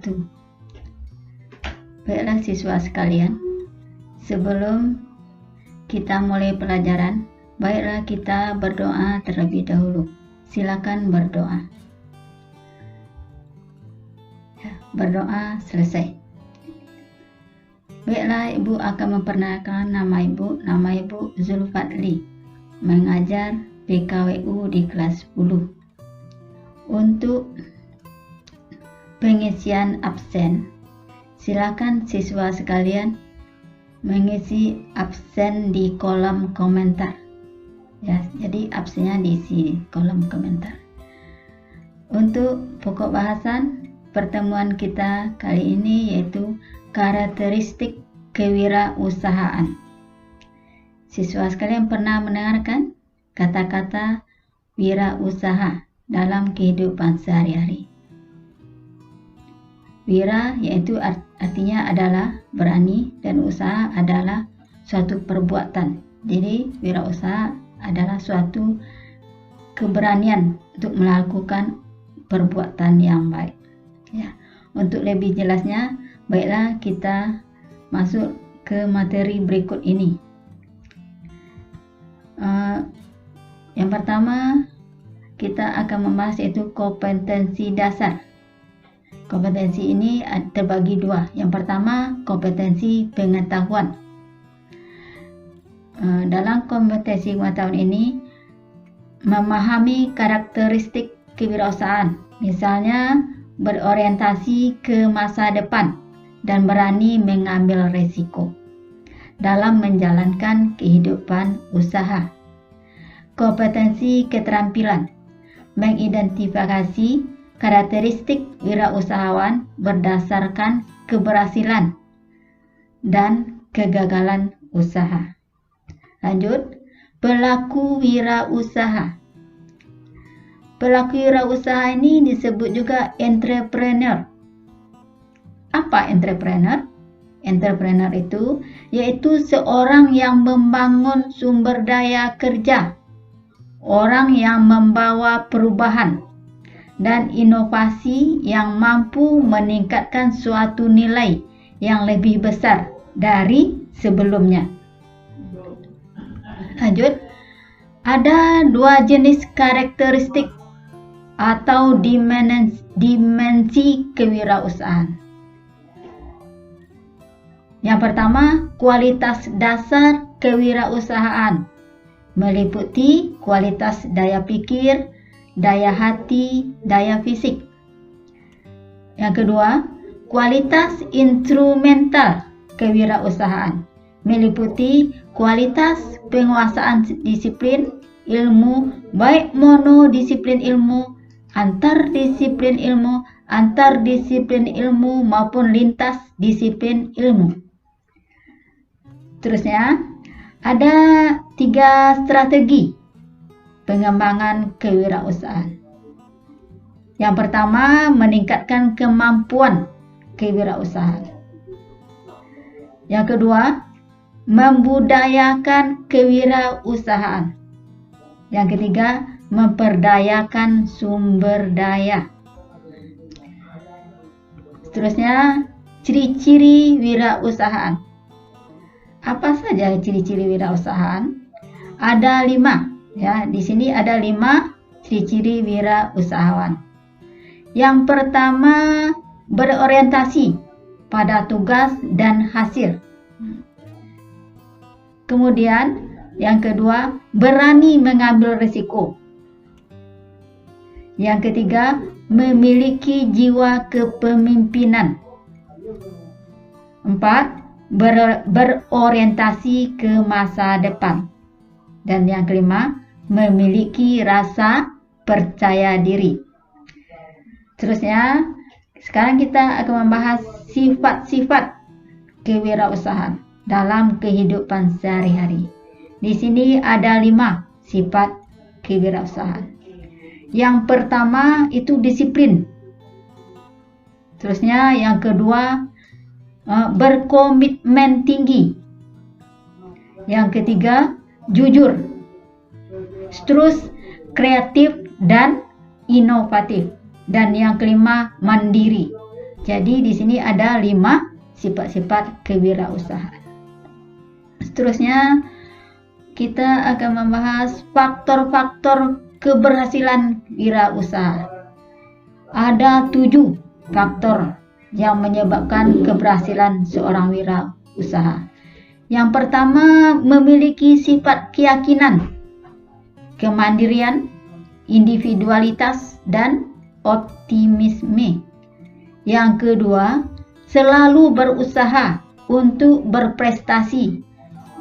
wabarakatuh. Baiklah siswa sekalian, sebelum kita mulai pelajaran, baiklah kita berdoa terlebih dahulu. Silakan berdoa. Ya, berdoa selesai. Baiklah, Ibu akan memperkenalkan nama Ibu. Nama Ibu Zulfadli, mengajar PKWU di kelas 10. Untuk pengisian absen, silakan siswa sekalian mengisi absen di kolom komentar. Ya, jadi absennya diisi kolom komentar. Untuk pokok bahasan pertemuan kita kali ini yaitu karakteristik kewirausahaan. Siswa sekalian pernah mendengarkan kata-kata wirausaha dalam kehidupan sehari-hari. Wira yaitu artinya adalah berani dan usaha adalah suatu perbuatan. Jadi wirausaha adalah suatu keberanian untuk melakukan perbuatan yang baik. Ya, untuk lebih jelasnya, baiklah kita masuk ke materi berikut ini. Yang pertama kita akan membahas yaitu kompetensi dasar. Kompetensi ini terbagi dua. Yang pertama, kompetensi pengetahuan. Dalam kompetensi pengetahuan ini, memahami karakteristik kewirausahaan, misalnya berorientasi ke masa depan dan berani mengambil resiko dalam menjalankan kehidupan usaha. Kompetensi keterampilan, mengidentifikasi karakteristik wirausahawan berdasarkan keberhasilan dan kegagalan usaha. Lanjut, pelaku wirausaha. Pelaku wirausaha ini disebut juga entrepreneur. Apa entrepreneur? Entrepreneur itu yaitu seorang yang membangun sumber daya kerja, orang yang membawa perubahan dan inovasi yang mampu meningkatkan suatu nilai yang lebih besar dari sebelumnya. Lanjut, ada dua jenis karakteristik atau dimensi kewirausahaan. Yang pertama, kualitas dasar kewirausahaan, meliputi kualitas daya pikir, daya hati, daya fisik. Yang kedua, kualitas instrumental kewirausahaan, meliputi kualitas penguasaan disiplin ilmu, baik monodisiplin ilmu, antardisiplin ilmu maupun lintas disiplin ilmu. Terusnya, ada 3 strategi pengembangan kewirausahaan. Yang pertama, meningkatkan kemampuan kewirausahaan. Yang kedua, membudayakan kewirausahaan. Yang ketiga, memperdayakan sumber daya. Seterusnya, ciri-ciri wirausahaan. Apa saja ciri-ciri wirausahaan? Ada 5. Ya, di sini ada 5 ciri-ciri wirausahawan. Yang pertama, berorientasi pada tugas dan hasil. Kemudian, yang kedua, berani mengambil risiko. Yang ketiga, memiliki jiwa kepemimpinan. 4, berorientasi ke masa depan. Dan yang kelima, memiliki rasa percaya diri. Terusnya, sekarang kita akan membahas sifat-sifat kewirausahaan dalam kehidupan sehari-hari. Di sini ada 5 sifat kewirausahaan. Yang pertama itu disiplin. Terusnya yang kedua, berkomitmen tinggi. Yang ketiga, jujur. Terus kreatif dan inovatif. Dan yang kelima, mandiri. Jadi di sini ada 5 sifat-sifat kewirausahaan. Seterusnya kita akan membahas faktor-faktor keberhasilan wirausaha. Ada 7 faktor yang menyebabkan keberhasilan seorang wirausaha. Yang pertama, memiliki sifat keyakinan, kemandirian, individualitas, dan optimisme. Yang kedua, selalu berusaha untuk berprestasi,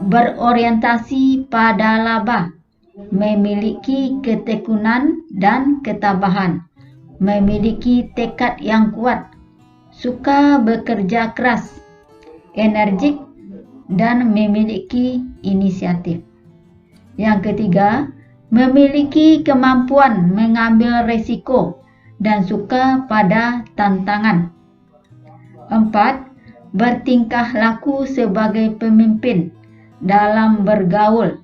berorientasi pada laba, memiliki ketekunan dan ketabahan, memiliki tekad yang kuat, suka bekerja keras, energik, dan memiliki inisiatif. Yang ketiga, memiliki kemampuan mengambil risiko dan suka pada tantangan. 4. Bertingkah laku sebagai pemimpin dalam bergaul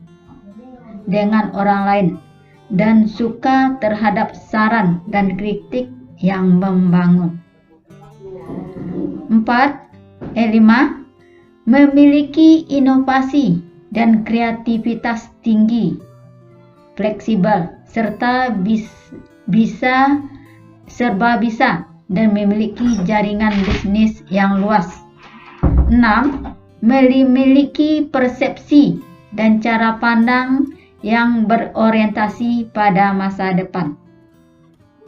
dengan orang lain dan suka terhadap saran dan kritik yang membangun. 5. Memiliki inovasi dan kreativitas tinggi, fleksibel, serta serba bisa dan memiliki jaringan bisnis yang luas. 6. Memiliki persepsi dan cara pandang yang berorientasi pada masa depan.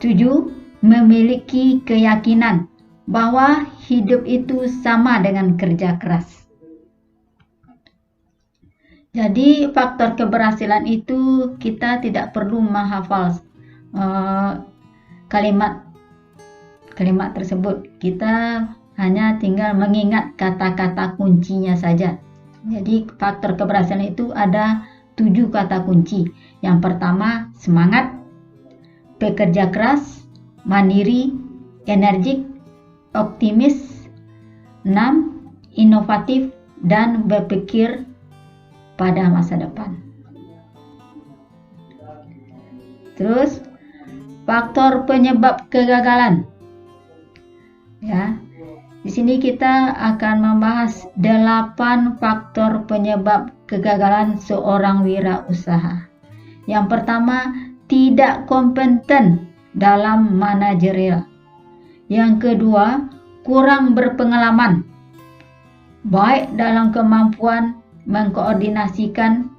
7. Memiliki keyakinan bahwa hidup itu sama dengan kerja keras. Jadi faktor keberhasilan itu kita tidak perlu menghafal kalimat tersebut. Kita hanya tinggal mengingat kata-kata kuncinya saja. Jadi faktor keberhasilan itu ada 7 kata kunci. Yang pertama, semangat, bekerja keras, mandiri, energik, optimis. 6. Inovatif dan berpikir pada masa depan. Terus faktor penyebab kegagalan. Ya. Di sini kita akan membahas 8 faktor penyebab kegagalan seorang wirausaha. Yang pertama, tidak kompeten dalam manajerial. Yang kedua, kurang berpengalaman, baik dalam kemampuan mengkoordinasikan,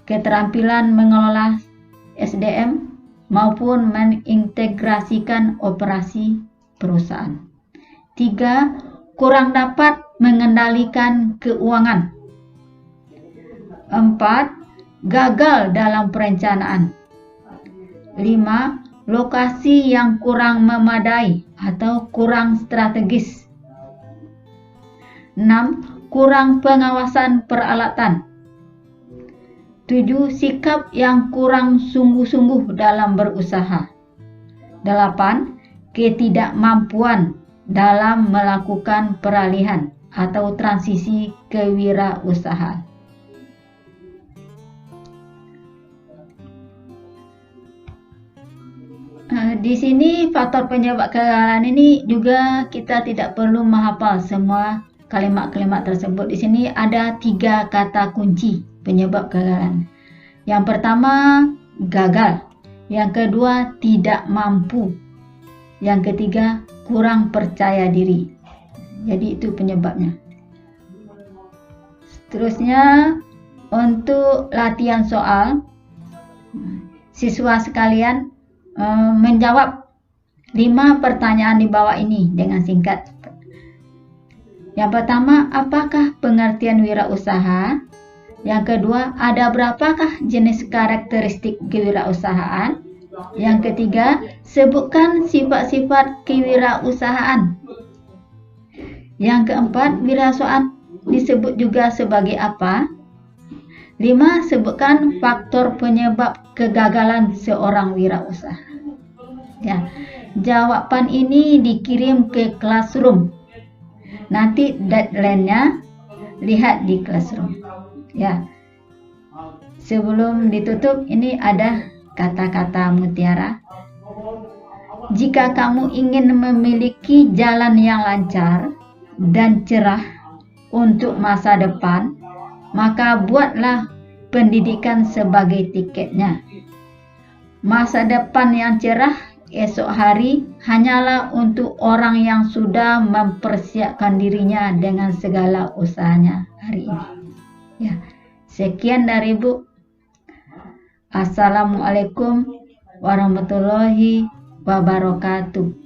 keterampilan mengelola SDM, maupun mengintegrasikan operasi perusahaan. 3. Kurang dapat mengendalikan keuangan. 4. Gagal dalam perencanaan. 5. Lokasi yang kurang memadai atau kurang strategis. 6. Kurang pengawasan peralatan. 7. Sikap yang kurang sungguh-sungguh dalam berusaha. 8. Ketidakmampuan dalam melakukan peralihan atau transisi kewirausahaan. Di sini faktor penyebab kegagalan ini juga kita tidak perlu menghafal semua kalimat-kalimat tersebut. Di sini ada 3 kata kunci penyebab kegagalan. Yang pertama, gagal. Yang kedua, tidak mampu. Yang ketiga, kurang percaya diri. Jadi itu penyebabnya. Seterusnya, untuk latihan soal, siswa sekalian menjawab 5 pertanyaan di bawah ini dengan singkat. Yang pertama, apakah pengertian wirausaha? Yang kedua, ada berapakah jenis karakteristik kewirausahaan? Yang ketiga, sebutkan sifat-sifat kewirausahaan. Yang keempat, wirausahaan disebut juga sebagai apa? 5. Sebutkan faktor penyebab kegagalan seorang wirausaha. Ya, jawaban ini dikirim ke classroom. Nanti deadline-nya lihat di classroom. Ya. Sebelum ditutup, ini ada kata-kata mutiara. Jika kamu ingin memiliki jalan yang lancar dan cerah untuk masa depan, maka buatlah pendidikan sebagai tiketnya. Masa depan yang cerah esok hari hanyalah untuk orang yang sudah mempersiapkan dirinya dengan segala usahanya hari ini. Ya, sekian dari Bu. Assalamualaikum warahmatullahi wabarakatuh.